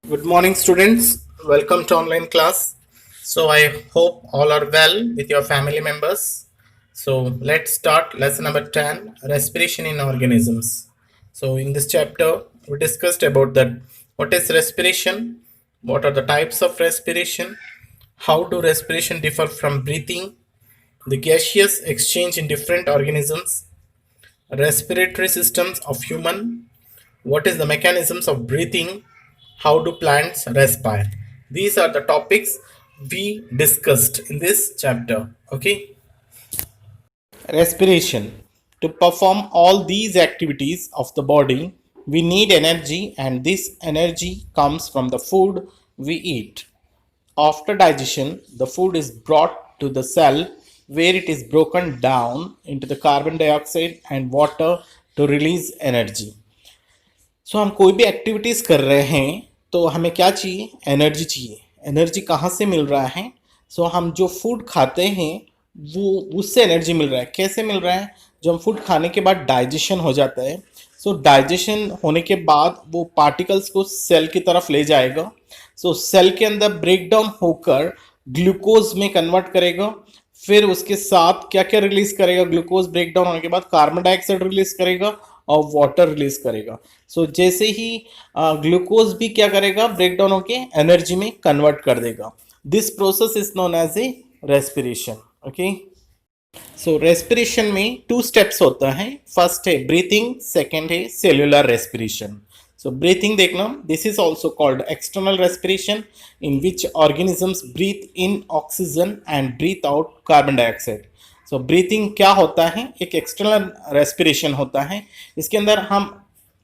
Good morning, students. Welcome to online class. So, I hope all are well with your family members. So, let's start lesson number 10, respiration in organisms. So, in this chapter, we discussed about that what is respiration, what are the types of respiration, how do respiration differ from breathing, the gaseous exchange in different organisms, respiratory systems of human, what is the mechanisms of breathing, how do plants respire. These are the topics we discussed in this chapter. Okay, respiration. To perform all these activities of the body, we need energy, and this energy comes from the food we eat. After digestion, the food is brought to the cell where it is broken down into the carbon dioxide and water to release energy. सो हम कोई भी activities कर रहे हैं तो हमें क्या चाहिए? एनर्जी चाहिए. एनर्जी कहाँ से मिल रहा है? सो हम जो फूड खाते हैं वो उससे एनर्जी मिल रहा है. कैसे मिल रहा है? जो हम फूड खाने के बाद डाइजेशन हो जाता है. सो डाइजेशन होने के बाद वो पार्टिकल्स को सेल की तरफ ले जाएगा. सो सेल के अंदर ब्रेक डाउन होकर ग्लूकोज में कन्वर्ट करेगा. फिर उसके साथ क्या क्या रिलीज करेगा? ग्लूकोज ब्रेक डाउन होने के बाद कार्बन डाइऑक्साइड रिलीज करेगा और वाटर रिलीज करेगा. सो जैसे ही ग्लूकोज भी क्या करेगा? ब्रेक डाउन होके एनर्जी में कन्वर्ट कर देगा. This process is known as a respiration. Okay, so respiration में टू स्टेप्स होता है. फर्स्ट है ब्रीथिंग, सेकेंड है सेल्यूलर रेस्पिरेशन. So breathing देखना, this is also called external respiration in which organisms breathe in oxygen and breathe out carbon dioxide. So breathing क्या होता है? एक external respiration होता है. इसके अंदर हम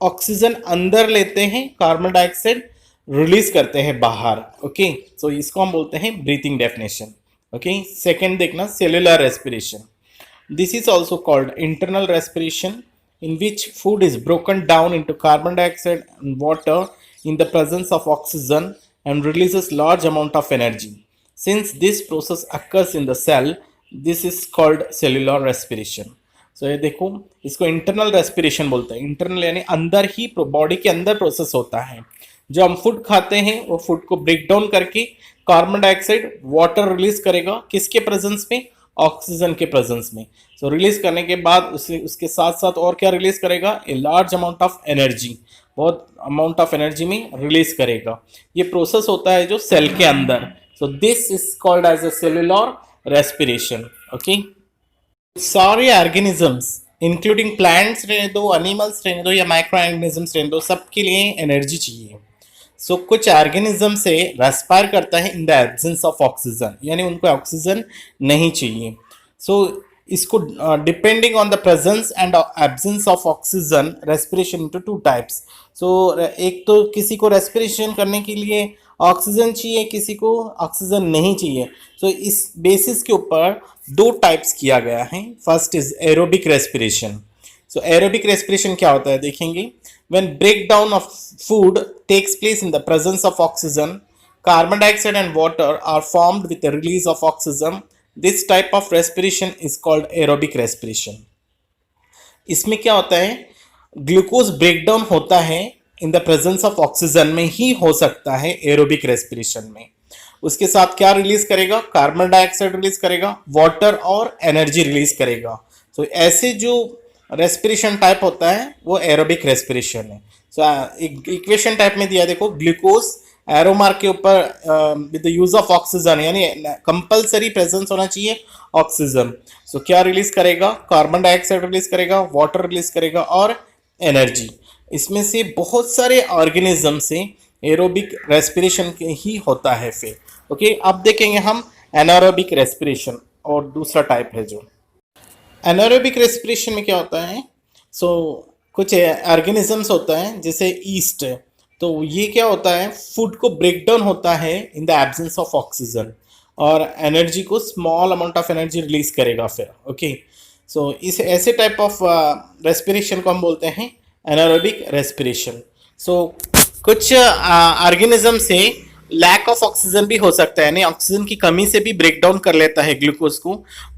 ऑक्सीजन अंदर लेते हैं, कार्बन डाइऑक्साइड रिलीज करते हैं बाहर. ओके, सो इसको हम बोलते हैं ब्रीथिंग डेफिनेशन. ओके, सेकेंड देखना cellular respiration. This is also called internal respiration in which food is broken down into carbon dioxide and water in the presence of oxygen and releases large amount of energy. Since this process occurs in the cell, this is called cellular respiration. So ये देखो, इसको internal respiration बोलते हैं. Internal यानी अंदर ही body के अंदर process होता है. जो हम फूड खाते हैं वो फूड को ब्रेक डाउन करके कार्बन डाइऑक्साइड वाटर रिलीज करेगा. किसके प्रेजेंस में? ऑक्सीजन के प्रेजेंस में. सो रिलीज करने के बाद उसके साथ साथ और क्या रिलीज करेगा? A large amount of energy, बहुत अमाउंट ऑफ एनर्जी में रिलीज करेगा. ये प्रोसेस होता है जो सेल के अंदर. So this is called as a cellular respiration. Okay, सारे ऑर्गेनिजम्स इंक्लूडिंग प्लांट्स रहने दो, एनिमल्स रहने दो या माइक्रो ऑर्गेनिजम्स रहने दो, सबके लिए एनर्जी चाहिए. सो कुछ ऑर्गेनिज्म से रेस्पायर करता है in the absence of oxygen, यानी उनको ऑक्सीजन नहीं चाहिए. सो इसको depending on the presence and absence of oxygen respiration into two types. So एक तो किसी को रेस्पिरेशन करने के लिए ऑक्सीजन चाहिए, किसी को ऑक्सीजन नहीं चाहिए. सो इस बेसिस के ऊपर दो टाइप्स किया गया है. First is aerobic respiration. So aerobic respiration क्या होता है देखेंगे. When breakdown of food takes place in the presence of oxygen, carbon dioxide and water are formed with the release of oxygen. This type of respiration is called aerobic respiration. इसमें क्या होता है? Glucose breakdown होता है in the presence of oxygen में ही हो सकता है एरोबिक रेस्पिरेशन में. उसके साथ क्या रिलीज करेगा? कार्बन डाइऑक्साइड रिलीज करेगा, वाटर और एनर्जी रिलीज करेगा. तो ऐसे जो रेस्पिरेशन टाइप होता है वो एरोबिक रेस्पिरेशन है. सो इक्वेशन टाइप में दिया देखो, ग्लूकोज एरो मार्क के ऊपर with the use of oxygen, यानी कंपलसरी प्रेजेंस होना चाहिए ऑक्सीजन. सो क्या रिलीज करेगा? कार्बन डाइऑक्साइड रिलीज करेगा, वाटर रिलीज करेगा और एनर्जी. इसमें से बहुत सारे ऑर्गेनिज्म से एरोबिक रेस्पिरेशन ही होता है. फिर ओके, अब देखेंगे हम एनारोबिक रेस्पिरेशन और दूसरा टाइप है जो एनारोबिक रेस्पिरेशन में क्या होता है. सो कुछ ऑर्गेनिजम्स होता है जैसे ईस्ट. तो ये क्या होता है? फूड को ब्रेक डाउन होता है in the absence of oxygen और एनर्जी को small amount of energy release करेगा फिर. ओके, सो इस ऐसे टाइप ऑफ रेस्पिरेशन को हम बोलते हैं एनारोबिक रेस्पिरेशन. सो कुछ ऑर्गेनिज्म से लैक ऑफ ऑक्सीजन भी हो सकता है, यानी ऑक्सीजन की कमी से भी ब्रेक डाउन कर लेता है ग्लूकोज को.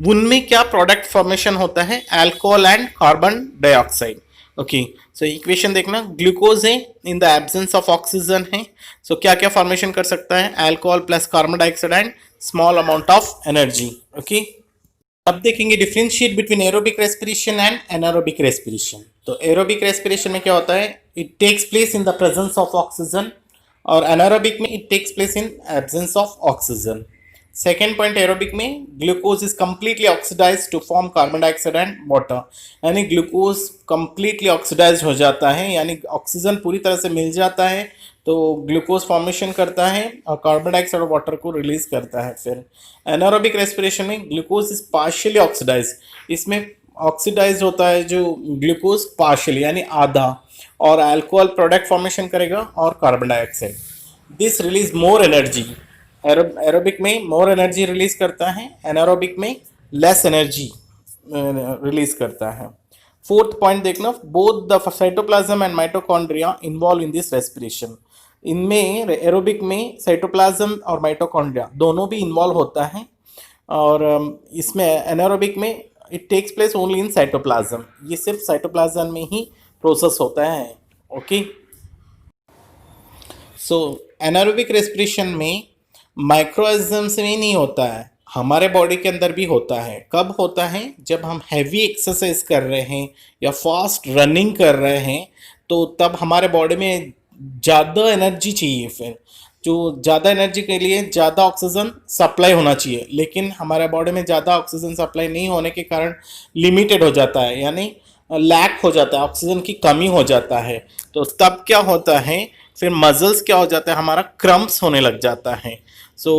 उनमें क्या प्रोडक्ट फॉर्मेशन होता है? Alcohol and carbon dioxide. Okay, so equation देखना, ग्लूकोज है in the absence of oxygen है, सो क्या क्या फॉर्मेशन कर सकता है, alcohol plus carbon dioxide and small amount of energy. Okay, अब देखेंगे differentiate between aerobic respiration and anaerobic respiration. तो एरोबिक रेस्पिरेशन में क्या होता है, it takes place in the presence of oxygen, और एनारोबिक में it takes place in absence of oxygen. Second point, aerobic में glucose is completely oxidise to form carbon dioxide and water, यानी glucose completely oxidise हो जाता है, यानी oxygen पूरी तरह से मिल जाता है तो ग्लूकोज फॉर्मेशन करता है और कार्बन डाइऑक्साइड और वाटर को रिलीज करता है। फिर एनारोबिक रेस्पिरेशन में ग्लूकोज इज पार्शियली ऑक्सीडाइज, इसमें ऑक्सीडाइज होता है जो ग्लूकोज पार्शियली यानी आधा, और अल्कोहल प्रोडक्ट फॉर्मेशन करेगा और carbon dioxide. This release more energy, aerobic में मोर एनर्जी रिलीज करता है, एनारोबिक में लेस एनर्जी रिलीज करता है। फोर्थ पॉइंट देखना, both the cytoplasm and mitochondria involve in this respiration. इनमें एरोबिक में साइटोप्लाज्म और माइटोकॉन्ड्रिया दोनों भी इन्वॉल्व होता है, और इसमें एनारोबिक में it takes place only in cytoplasm, ये सिर्फ साइटोप्लाज्म में ही प्रोसेस होता है। ओके, सो एनारोबिक रेस्पिरेशन में माइक्रोऑर्गेनिज्म्स में नहीं होता है, हमारे बॉडी के अंदर भी होता है। कब होता है, जब हम हैवी एक्सरसाइज कर रहे हैं या फास्ट रनिंग कर रहे हैं, तो तब हमारे बॉडी में ज़्यादा एनर्जी चाहिए, फिर जो ज़्यादा एनर्जी के लिए ज़्यादा ऑक्सीजन सप्लाई होना चाहिए, लेकिन हमारे बॉडी में ज़्यादा ऑक्सीजन सप्लाई नहीं होने के कारण लिमिटेड हो जाता है, यानी लैक हो जाता है, ऑक्सीजन की कमी हो जाता है। तो तब क्या होता है, फिर मजल्स क्या हो जाता है, हमारा क्रम्प्स होने लग जाता है। सो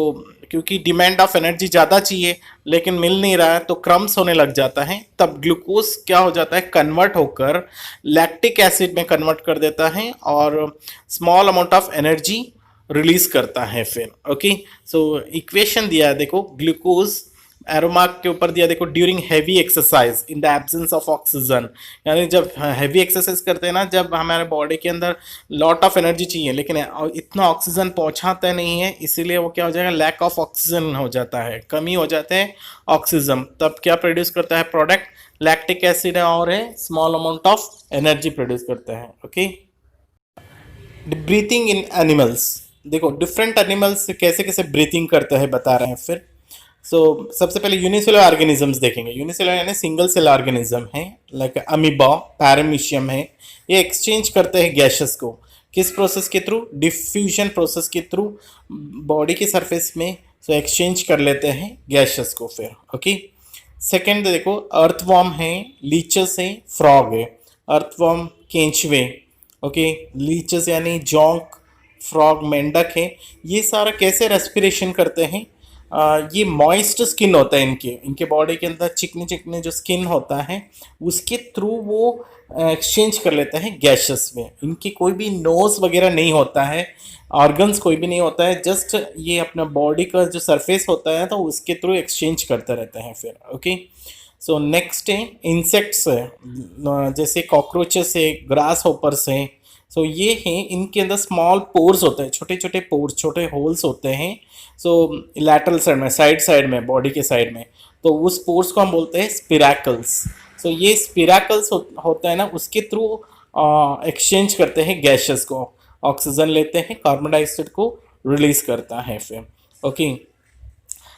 क्योंकि डिमांड ऑफ एनर्जी ज़्यादा चाहिए लेकिन मिल नहीं रहा है, तो क्रम्प्स होने लग जाता है। तब ग्लूकोज क्या हो जाता है, कन्वर्ट होकर लैक्टिक एसिड में कन्वर्ट कर देता है और small amount of energy release करता है फिर। ओके, सो इक्वेशन दिया है देखो, ग्लूकोज एरो मार्क के ऊपर दिया देखो, during heavy exercise in the absence of oxygen, यानी जब हैवी एक्सरसाइज करते हैं ना, जब हमारे बॉडी के अंदर लॉट ऑफ एनर्जी चाहिए लेकिन इतना ऑक्सीजन पहुंचाता नहीं है, इसीलिए वो क्या हो जाएगा, लैक ऑफ ऑक्सीजन हो जाता है, कमी हो जाते हैं ऑक्सीजन। तब क्या प्रोड्यूस करता है प्रोडक्ट, लैक्टिक एसिड और है small amount of energy produce करता है। ओके, ब्रीथिंग इन एनिमल्स, देखो डिफरेंट एनिमल्स कैसे कैसे ब्रीथिंग करते हैं बता रहे हैं फिर। सबसे पहले यूनिसेलुलर ऑर्गेनिजम्स देखेंगे। यूनिसेलुलर यानी सिंगल सेल ऑर्गेनिज्म है, लाइक अमीबा, पैरामीशियम है, ये एक्सचेंज करते हैं गैसेस को, किस प्रोसेस के थ्रू, डिफ्यूजन प्रोसेस के थ्रू बॉडी की सरफेस में एक्सचेंज कर लेते हैं गैसेस को फिर। ओके, सेकेंड देखो, अर्थवॉर्म है, लीचस है, फ्रॉग है। अर्थवॉर्म केंचुए, ओके, लीचस यानी जोंक, फ्रॉग मेंढक है। ये सारा कैसे रेस्पिरेशन करते हैं, ये मॉइस्ट स्किन होता है इनके बॉडी के अंदर, चिकने चिकने जो स्किन होता है उसके थ्रू वो एक्सचेंज कर लेते हैं गैसेस में। इनकी कोई भी नोज वगैरह नहीं होता है, ऑर्गन्स कोई भी नहीं होता है, जस्ट ये अपना बॉडी का जो सरफेस होता है तो उसके थ्रू एक्सचेंज करते रहते हैं फिर। ओके, सो नेक्स्ट है इंसेक्ट्स है, जैसे कॉकरोचेस है, ग्रास होपर्स हैं। सो ये हैं, इनके अंदर स्मॉल पोर्स होते हैं, छोटे छोटे पोर्स, छोटे होल्स होते हैं। सो लैटरल साइड में, साइड में, बॉडी के साइड में, तो उस पोर्स को हम बोलते हैं स्पिराकल्स। सो ये स्पिराकल्स होता है ना, उसके थ्रू एक्सचेंज करते हैं गैसेस को, ऑक्सीजन लेते हैं, कार्बन डाइऑक्साइड को रिलीज करता है फिर। ओके,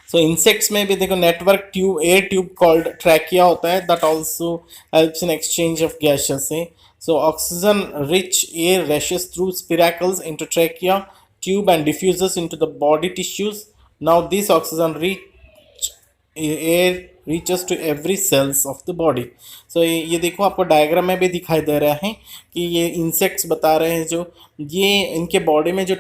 सो इंसेक्ट्स में भी देखो network tube, air tube called trachea होता है, that also helps in exchange of gases है। So oxygen rich air rushes through spiracles into trachea tube and diffuses into the body tissues. Now this oxygen rich air reaches to every cells of the body. So ये देखो आपको diagram में भी दिखाई दे रहा है कि ये इंसेक्ट्स बता रहे हैं, जो ये इनके बॉडी में जो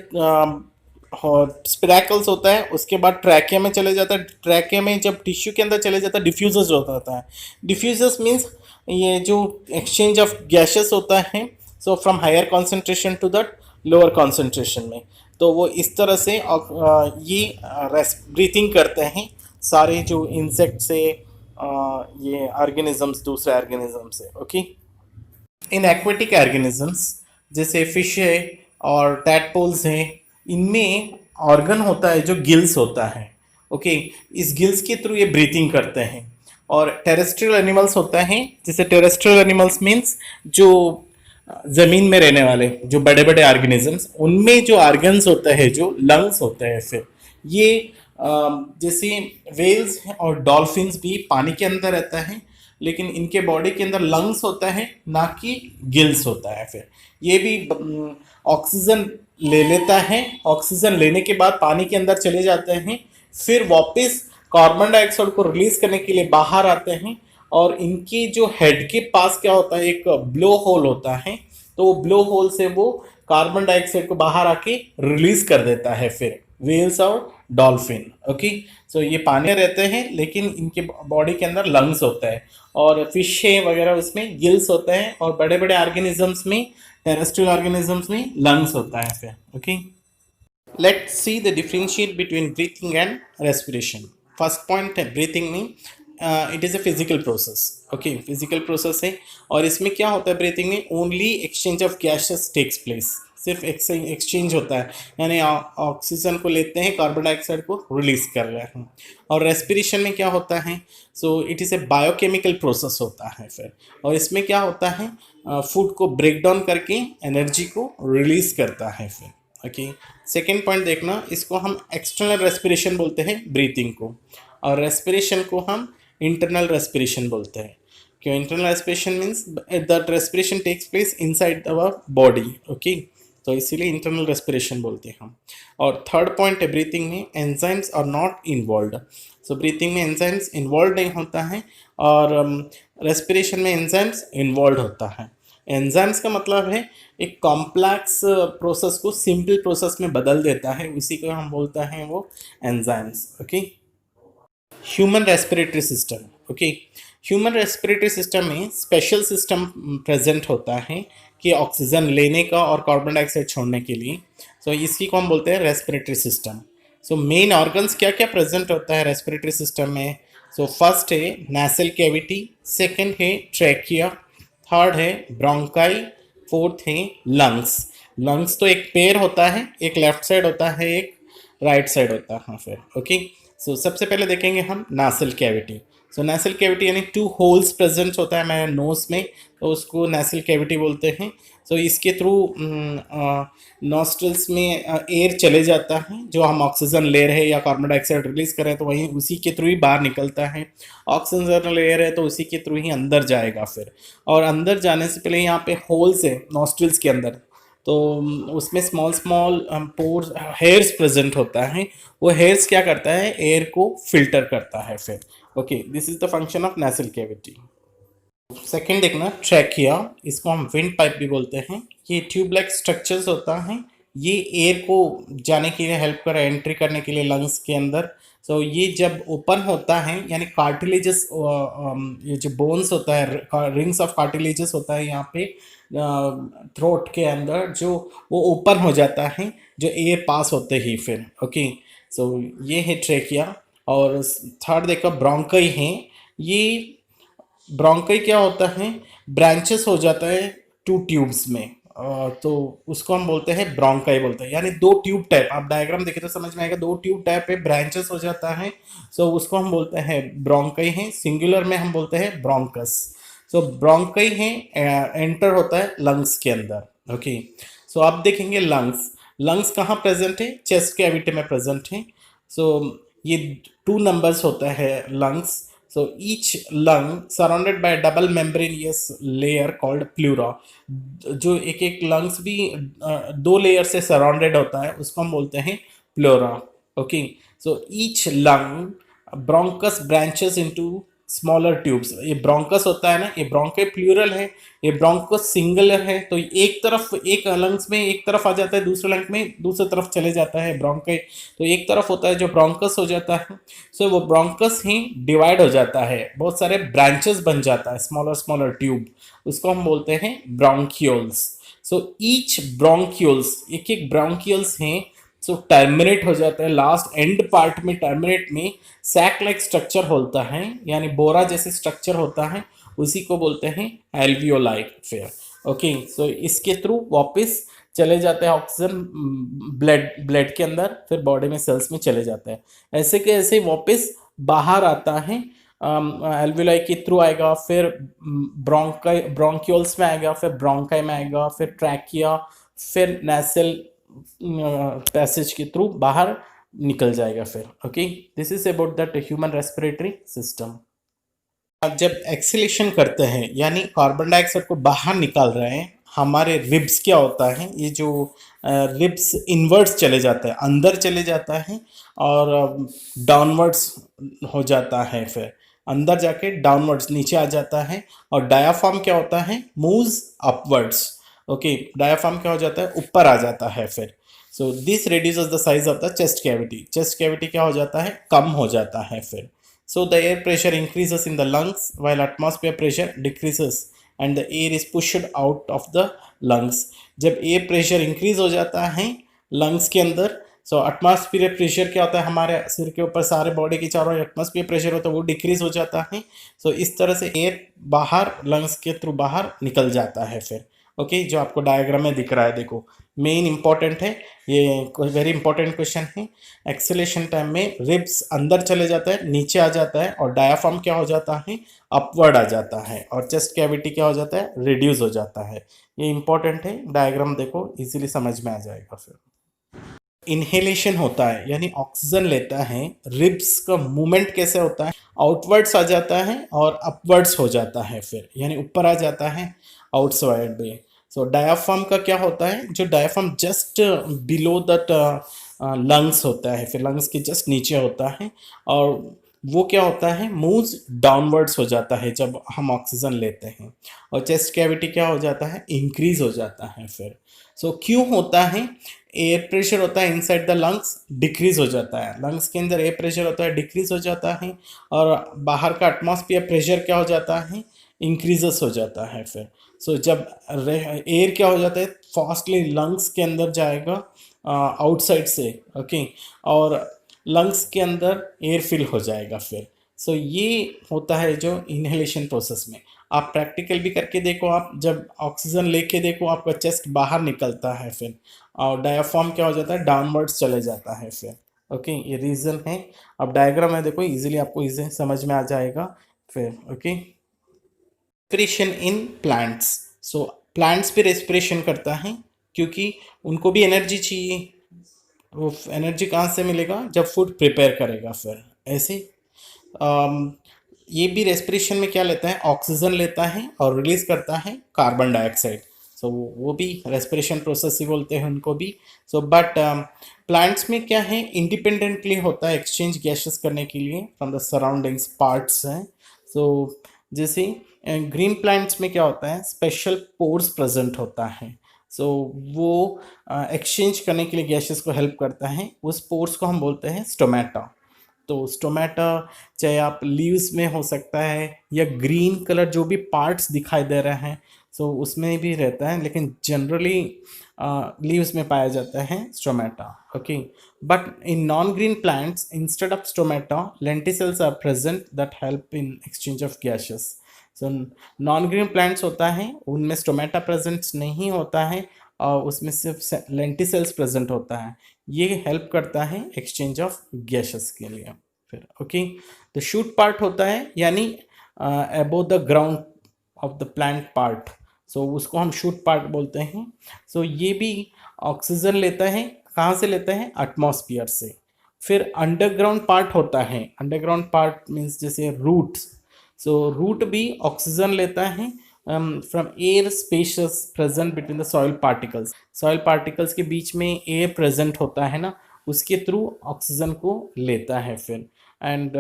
स्पिराकल्स होता है उसके बाद ट्रैकिया में चले जाता है, ट्रैकिया में जब टिश्यू के अंदर चले जाता है डिफ्यूजर्स होता है। डिफ्यूजर्स मीन्स ये जो एक्सचेंज ऑफ गैसेस होता है, so from higher concentration to that lower concentration में, तो वो इस तरह से ये ब्रीथिंग करते हैं सारे जो इंसेक्ट से, ये ऑर्गेनिजम्स, दूसरे ऑर्गेनिज्म से। ओके, इन एक्वेटिक ऑर्गेनिजम्स जैसे फिश है और टैडपोल्स हैं, इनमें ऑर्गन होता है जो गिल्स होता है। ओके, इस गिल्स के थ्रू ये ब्रीथिंग करते हैं। और टेरेस्ट्रियल एनिमल्स होता है, जैसे टेरेस्ट्रियल एनिमल्स मीन्स जो जमीन में रहने वाले जो बड़े बड़े ऑर्गेनिजम्स, उनमें जो ऑर्गन्स होता है, जो लंग्स होते हैं, फिर ये जैसे वेल्स और डॉल्फिन्स भी पानी के अंदर रहता है, लेकिन इनके बॉडी के अंदर लंग्स होता है, ना कि गिल्स होता है। फिर ये भी ऑक्सीजन ले लेता है, ऑक्सीजन लेने के बाद पानी के अंदर चले जाते हैं, फिर वापस कार्बन डाइऑक्साइड को रिलीज करने के लिए बाहर आते हैं। और इनके जो हेड के पास क्या होता है, एक ब्लो होल होता है, तो वो ब्लो होल से वो कार्बन डाइऑक्साइड को बाहर आके रिलीज कर देता है, फिर वेल्स और डॉल्फिन। ओके, सो ये पानी में रहते हैं, लेकिन इनके बॉडी के अंदर लंग्स होता है, और फिश है वगैरह उसमें गिल्स होता है, और बड़े बड़े ऑर्गेनिजम्स में, टेरेस्ट्रियल ऑर्गेनिजम्स में लंग्स होता है फिर। Okay, let's see the differentiate between breathing and respiration. First point है breathing में, it is a physical process. Okay, physical process है, और इसमें क्या होता है breathing में, only exchange of gases takes place. सिर्फ एक्सचेंज होता है, यानी ऑक्सीजन को लेते हैं, कार्बन डाइऑक्साइड को रिलीज कर रहे हैं। और रेस्पिरेशन में क्या होता है, so it is a biochemical process होता है फिर, और इसमें क्या होता है, फूड को ब्रेक डाउन करके एनर्जी को रिलीज करता है फिर। ओके, सेकेंड पॉइंट देखना, इसको हम एक्सटर्नल रेस्पिरेशन बोलते हैं ब्रीथिंग को, और रेस्पिरेशन को हम इंटरनल रेस्पिरेशन बोलते हैं। क्यों internal respiration means that respiration takes place inside our body. Okay, तो इसीलिए इंटरनल रेस्पिरेशन बोलते हैं हम। और थर्ड पॉइंट है ब्रीथिंग में enzymes are not involve. So breathing में एंजाइम्स इन्वॉल्व नहीं होता है, और रेस्पिरेशन में एंजाइम्स इन्वॉल्व होता है। एंजाइम्स का मतलब है एक कॉम्प्लेक्स प्रोसेस को सिंपल प्रोसेस में बदल देता है, उसी को हम बोलते हैं वो enzymes. Okay, human respiratory system. Okay, human respiratory system में स्पेशल सिस्टम प्रेजेंट होता है कि ऑक्सीजन लेने का और कार्बन डाइऑक्साइड छोड़ने के लिए। सो इसकी को हम बोलते हैं respiratory system. So main organs क्या क्या प्रेजेंट होता है रेस्पिरेटरी सिस्टम में, सो फर्स्ट है नेसल कैविटी, सेकंड है ट्रैकिया, थर्ड है ब्रोंकाई, फोर्थ है लंग्स। लंग्स तो एक पेयर होता है, एक लेफ्ट साइड होता है, एक राइट साइड होता है फिर। ओके, सो सबसे पहले देखेंगे हम नासल कैविटी। सो नेसल कैविटी यानी 2 होल्स प्रेजेंट होता है हमारे नोज में, तो उसको नेसल कैविटी बोलते हैं। सो इसके थ्रू नॉस्ट्रल्स में एयर चले जाता है, जो हम ऑक्सीजन ले रहे हैं या कार्बन डाइऑक्साइड रिलीज कर रहे हैं, तो वहीं उसी के थ्रू ही बाहर निकलता है। ऑक्सीजन ले रहे हैं तो उसी के थ्रू ही अंदर जाएगा फिर। और अंदर जाने से पहले यहाँ पे होल्स है नॉस्ट्रल्स के अंदर, तो उसमें small small pores hairs present होता है। वो हेयर्स क्या करता है, एयर को फिल्टर करता है फिर। Okay, this is the function of nasal cavity. Second देखना ट्रैकिया, इसको हम विंड पाइप भी बोलते हैं। ये ट्यूब लाइक स्ट्रक्चर्स होता है, ये एयर को जाने के लिए हेल्प कर रहा है, एंट्री करने के लिए लंग्स के अंदर। सो ये जब ओपन होता है, यानी कार्टिलेजेस, ये जो बोन्स होता है, रिंग्स ऑफ कार्टिलेजेस होता है यहाँ पे थ्रोट के अंदर, जो वो ओपन हो जाता है जो एयर पास होते ही फिर। ओके, सो ये है ट्रैकिया। और थर्ड देखो ब्रोंकाई है। ये ब्रोंकाई क्या होता है, ब्रांचेस हो जाता है 2 ट्यूब्स में, तो उसको हम बोलते हैं ब्रोंकाई बोलते हैं, यानी 2 ट्यूब टाइप। आप डायग्राम देखें तो समझ में आएगा, 2 ट्यूब टाइप पे ब्रांचेस हो जाता है। सो उसको हम बोलते हैं ब्रोंकाई है, सिंगुलर में हम बोलते हैं ब्रोंकस। सो ब्रोंकाई है एंटर होता है लंग्स के अंदर। ओके, सो आप देखेंगे लंग्स, लंग्स कहाँ प्रेजेंट है, चेस्ट कैविटी में प्रेजेंट है। सो ये 2 नंबर्स होता है lungs. So each lung surrounded by a double membranous layer called pleura. जो एक एक lungs भी 2 लेयर से सराउंडेड होता है, उसको हम बोलते हैं pleura. Okay, so each lung bronchus branches into smaller tubes. ये ब्रोंकस होता है ना, ये ब्रोंकाई प्लूरल है, ये ब्रोंकस सिंगुलर है, तो एक तरफ एक लंग्स में एक तरफ आ जाता है, दूसरे लंग में दूसरी तरफ चले जाता है ब्रोंकाई। तो एक तरफ होता है जो ब्रोंकस हो जाता है, सो वो ब्रोंकस ही डिवाइड हो जाता है, बहुत सारे ब्रांचेस बन जाता है, स्मॉलर स्मॉलर ट्यूब, उसको हम बोलते हैं ब्रोंकियोल्स। सो ईच ब्रोंकियोल्स, एक एक ब्रोंकियोल्स हैं, सो टर्मिनेट हो जाता है लास्ट एंड पार्ट में, टर्मिनेट में सैक लाइक स्ट्रक्चर होता है, यानी बोरा जैसे स्ट्रक्चर होता है, उसी को बोलते हैं एल्वियोलाई फिर। ओके, सो इसके थ्रू वापस चले जाते हैं ऑक्सीजन ब्लड के अंदर, फिर बॉडी में सेल्स में चले जाता है, ऐसे के ऐसे वापस बाहर आता है एल्वियोलाई के थ्रू आएगा, फिर ब्रोंक्यूल्स में आएगा, फिर ब्रोंकाई में आएगा, फिर ट्रैकिया, फिर नेसल पैसेज के थ्रू बाहर निकल जाएगा फिर। Okay, this is about that human respiratory system. जब एक्सेलेशन करते हैं यानी कार्बन डाइऑक्साइड को बाहर निकाल रहे हैं, हमारे रिब्स क्या होता है, ये जो रिब्स इनवर्ड्स चले जाता है, अंदर चले जाता है और डाउनवर्ड्स हो जाता है, फिर अंदर जाके डाउनवर्ड्स नीचे आ जाता है। और डायाफ्राम क्या होता है, मूव्स अपवर्ड्स। ओके, डायाफ्राम क्या हो जाता है, ऊपर आ जाता है फिर। So this reduces the size of the chest cavity. Chest cavity क्या हो जाता है, कम हो जाता है फिर। So the air pressure increases in the lungs while atmosphere pressure decreases and the air is pushed out of the lungs. जब air pressure increase हो जाता है lungs के अंदर, so atmosphere pressure क्या होता है, हमारे सिर के ऊपर सारे बॉडी के चारों atmosphere pressure होता है वो डिक्रीज हो जाता है। so इस तरह से एयर बाहर lungs के थ्रू बाहर निकल जाता है फिर। ओके, जो आपको डायग्राम में दिख रहा है, देखो मेन इंपॉर्टेंट है ये, वेरी इंपॉर्टेंट क्वेश्चन है। एक्सेलेशन टाइम में रिब्स अंदर चले जाता है, नीचे आ जाता है, और डायाफ्राम क्या हो जाता है, अपवर्ड आ जाता है, और चेस्ट कैविटी क्या हो जाता है, रिड्यूस हो जाता है। ये इंपॉर्टेंट है, डायग्राम देखो इजीली समझ में आ जाएगा फिर। इनहेलेशन होता है यानी ऑक्सीजन लेता है, रिब्स का मूवमेंट कैसे होता है, आउटवर्ड्स आ जाता है और अपवर्ड्स हो जाता है फिर, यानी ऊपर आ जाता है आउटसाइड में। सो डायाफ्राम का क्या होता है, जो diaphragm just below that lungs होता है, फिर लंग्स के जस्ट नीचे होता है, और वो क्या होता है, मूव्स डाउनवर्ड्स हो जाता है जब हम ऑक्सीजन लेते हैं। और चेस्ट कैविटी क्या हो जाता है, इंक्रीज हो जाता है फिर। सो क्यों होता है, एयर प्रेशर होता है इनसाइड द लंग्स डिक्रीज हो जाता है, लंग्स के अंदर एयर प्रेशर होता है डिक्रीज हो जाता है, और बाहर का एटमॉस्फेयर प्रेशर क्या हो जाता है, इंक्रीजेस हो जाता है फिर। सो जब एयर क्या हो जाता है, फास्टली लंग्स के अंदर जाएगा आउटसाइड से। ओके, और लंग्स के अंदर एयर फिल हो जाएगा फिर। सो ये होता है जो इनहेलेशन प्रोसेस में। आप प्रैक्टिकल भी करके देखो, आप जब ऑक्सीजन लेके देखो आपका चेस्ट बाहर निकलता है फिर, और डायाफ्राम क्या हो जाता है, डाउनवर्ड्स चले जाता है फिर। ओके, ये रीज़न है। अब डायग्राम में देखो इजीली आपको इसे समझ में आ जाएगा फिर। Okay, respiration in plants. So plants भी रेस्पिरेशन करता है क्योंकि उनको भी एनर्जी चाहिए। वो एनर्जी कहाँ से मिलेगा, जब फूड प्रिपेयर करेगा फिर। ऐसे ये भी रेस्पिरेशन में क्या लेता है, ऑक्सीजन लेता है और रिलीज करता है कार्बन डाइऑक्साइड। सो वो भी रेस्पिरेशन प्रोसेस ही बोलते हैं उनको भी। सो बट प्लांट्स में क्या है, इंडिपेंडेंटली होता है एक्सचेंज गैसेस करने के लिए फ्रॉम द सराउंडिंग्स पार्ट्स हैं। सो जैसे ग्रीन प्लांट्स में क्या होता है, स्पेशल पोर्स प्रेजेंट होता है। सो वो एक्सचेंज करने के लिए गैसेस को हेल्प करता है, उस पोर्स को हम बोलते हैं स्टोमेटा। तो स्टोमेटा चाहे आप लीव्स में हो सकता है, या ग्रीन कलर जो भी पार्ट्स दिखाई दे रहे हैं सो उसमें भी रहता है, लेकिन जनरली लीव्स में पाया जाता है stomata. Okay, but in non green plants instead of stomata lenticels are present that help in exchange of gases. So non green plants होता है उनमें स्टोमेटा प्रेजेंट नहीं होता है, और उसमें सिर्फ लेंटिसेल्स प्रेजेंट होता है, ये हेल्प करता है एक्सचेंज ऑफ गैसेस के लिए फिर। ओके, तो शूट पार्ट होता है यानी above the ground of the plant part, so उसको हम शूट पार्ट बोलते हैं। सो ये भी ऑक्सीजन लेता है, कहाँ से लेता है, एटमॉस्फेयर से। फिर अंडरग्राउंड पार्ट होता है, अंडरग्राउंड पार्ट मीन्स जैसे रूट्स। सो रूट भी ऑक्सीजन लेता है from air spaces present between the soil particles. Soil particles के बीच में एयर प्रेजेंट होता है ना, उसके थ्रू ऑक्सीजन को लेता है फिर। And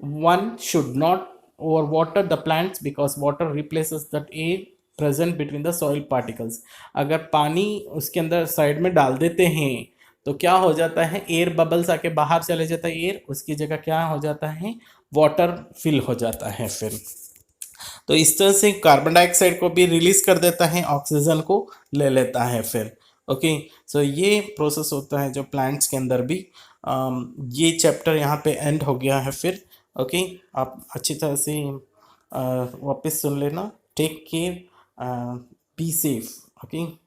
one should not over water the plants because water replaces that air present between the soil particles. अगर पानी उसके अंदर साइड में डाल देते हैं तो क्या हो जाता है, एयर बबल्स आके बाहर चले जाता है एयर, उसकी जगह क्या हो जाता है, वाटर फिल हो जाता है फिर। तो इस तरह से कार्बन डाइऑक्साइड को भी रिलीज कर देता है, ऑक्सीजन को ले लेता है फिर। ओके, सो ये प्रोसेस होता है जो प्लांट्स के अंदर भी। ये चैप्टर यहाँ पे एंड हो गया है फिर। ओके, आप अच्छी तरह से वापस सुन लेना। Take care, be safe. Okay.